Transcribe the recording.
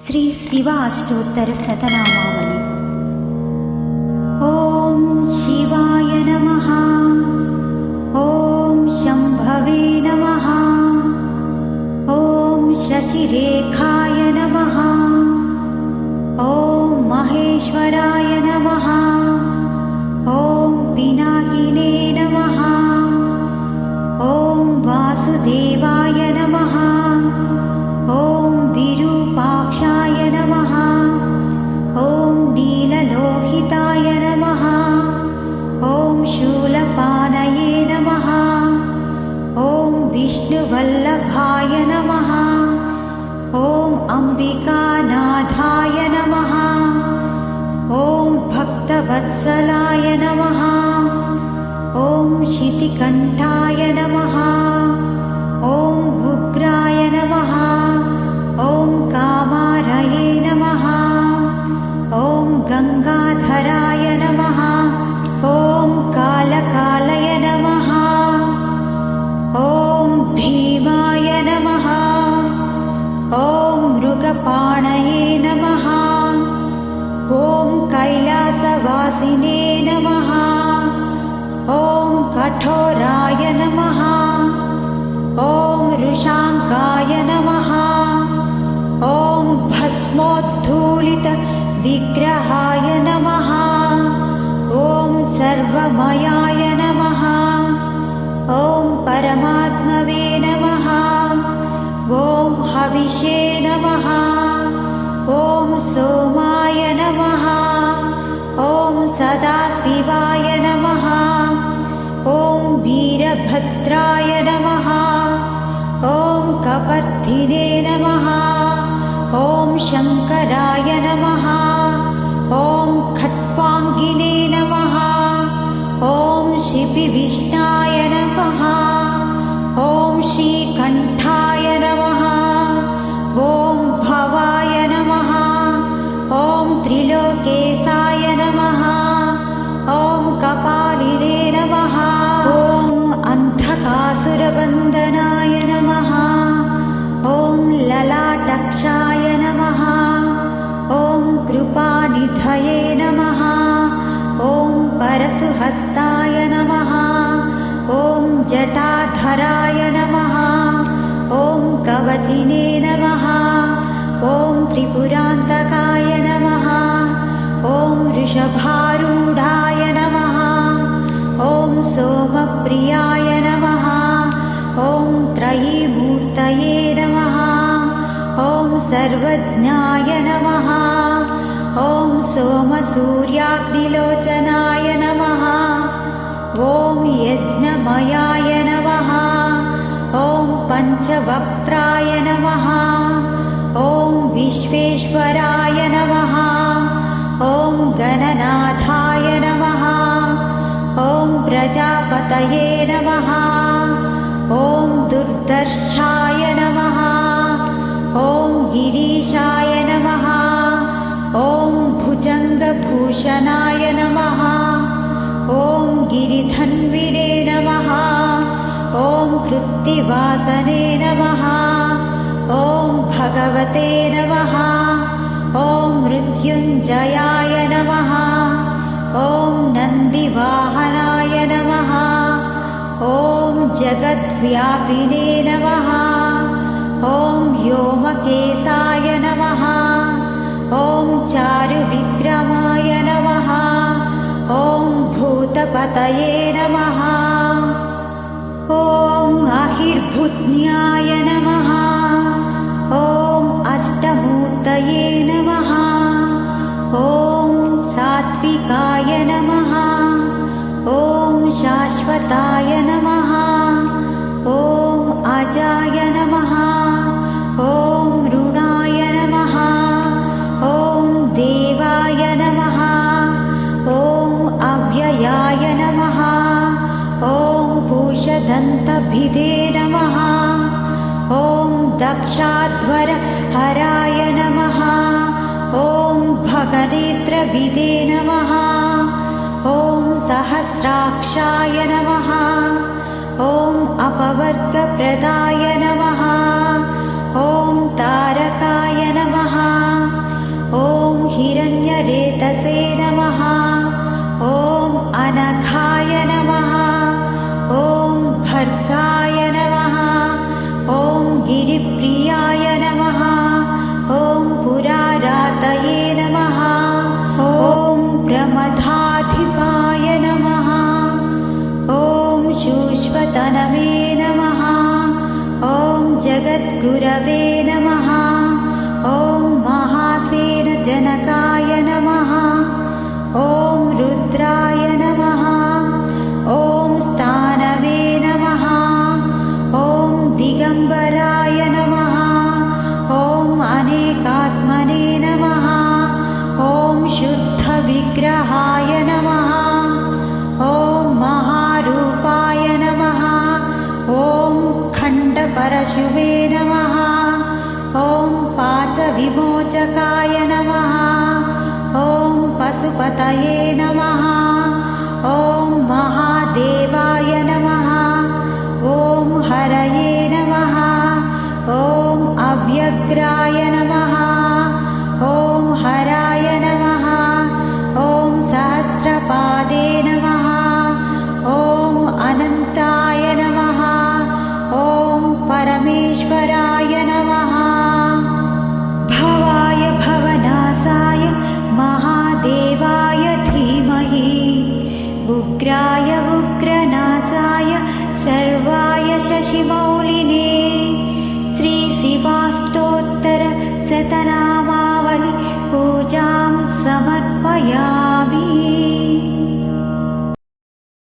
श्री शिव अष्टोत्तर शतनामावली। ओम शिवाय नमः। ओम शंभवे नमः। ओम शशिरेखाय नमः। ओम महेश्वराय नमः। ओम पिनाकिने नमः। ओम वासुदेवाय नमः। ओम विरूपाक्षाय नमः। ओम नीललोहिताय नमः। ओम शूलपाणये नमः। ओम विष्णुवल्लभाय नमः। ओम अंबिकानाथाय नमः। ओम भक्तवत्सलाय नमः। ओम शितिकण्ठाय नमः। ओम उग्राय नमः। ओम कामारये नमः। ओम गंगाधराय नमः। ओम कालकालय नमः। ओम भीमाय नमः। ओम मृगपाणये नमः। ओम कैलासवासिने नमः। ओम कठोराय नमः। ओम ऋषांकाय नमः। ओम भस्मोद्धूलित विग्रहाय नमः। ओम सर्वमयाय नमः। ओम परमात्मवे नमः। ओम हविषे नमः। ओम सोमाय नमः। ओम सदाशिवाय नमः। ओम वीरभद्राय नमः। ओम कपर्दिने नमः। ओम शंकराय नमः। ओम खट्वांगिने नमः। ओम शिपिविष्णाय नमः। ओम श्रीकण्ठाय नमः। ओम भवाय नमः। ओम त्रिलोकेशाय नमः। ओम कपालिने नमः। ओम अंधकासुरवन्दनाय नमः। ओम ललाटक्षाय नमः। ओम कृपानिधये नमः। ओम परशुहस्ताय नमः। ओम जटाधराय नमः। ओम कवचिने नमः। ओम त्रिपुरान्तकाय नमः। ओम वृषभारूढाय नमः। ओम सोमप्रियाय नमः। ओम त्रयीमूर्तये नमः। ओम सर्वज्ञाय नमः। ओम सोमसूर्याग्निलोचनाय नमः। ओम यज्ञमयाय नमः। ओम पंचवक्त्राय नमः। ओम विश्वेश्वराय नमः। ओम गणनाथाय नमः। ओम प्रजापतये नमः। ओम दुर्दर्शाय नमः। ओम गिरीशाय नमः। ओम भुजङ्गभूषणाय नमः। ओम गिरिधन्विने नमः। ओम कृत्तिवासने नमः। ओम भगवते नमः। ओम मृत्युञ्जयाय नमः। ओम नन्दिवाहनाय नमः। ओम जगद्व्यापिने नमः। ओम व्योमकेशाय नमः। ओम चारुविक्रमाय नमः। ओम भूतपतये नमः। ओम अहिर्भुज्ञाय नमः। ओम अष्टमूर्तये नमः। ओम सात्विकाय नमः। ओम शाश्वताय नमः। ओम अजाय नमः। ओम ऋणाय नमः। ओम देवाय नमः। ओम अव्ययाय नमः। ओम भूषदन्तभिदे नमः। ओम दक्षाध्वर हराय नमः। ओम भगनेत्रविदे नमः। ओम सहस्राक्षाय नमः। ओम अपवर्गप्रदाय नमः। ओम तारकाय नमः। मृदवे नमः। ॐ महासेनजनकाय नमः। ॐ रुद्राय नमः। ॐ स्थानवे नमः। ॐ दिगम्बराय नमः। ॐ अनेकात्मने नमः। ॐ शुद्धविग्रहाय नमः। ॐ महारूपाय नमः। ॐ खण्डपरशुवे नमः। ॐ पाशविमोचकाय नमः। ॐ पशुपतये नमः। ॐ महादेवाय नमः। ॐ हरये नमः। ॐ अव्यग्राय नमः। ॐ हराय नमः। ॐ सहस्रपादे नमः। ॐ अनन्ताय नमः। ॐ परमेश्वराय नमः। भवाय भवनाशाय महादेवाय धीमहि। उग्राय उग्रनाशाय सर्वाय शशिमौलिने श्रीशिवाष्टोत्तरशतनामावली पूजां समर्पयामि।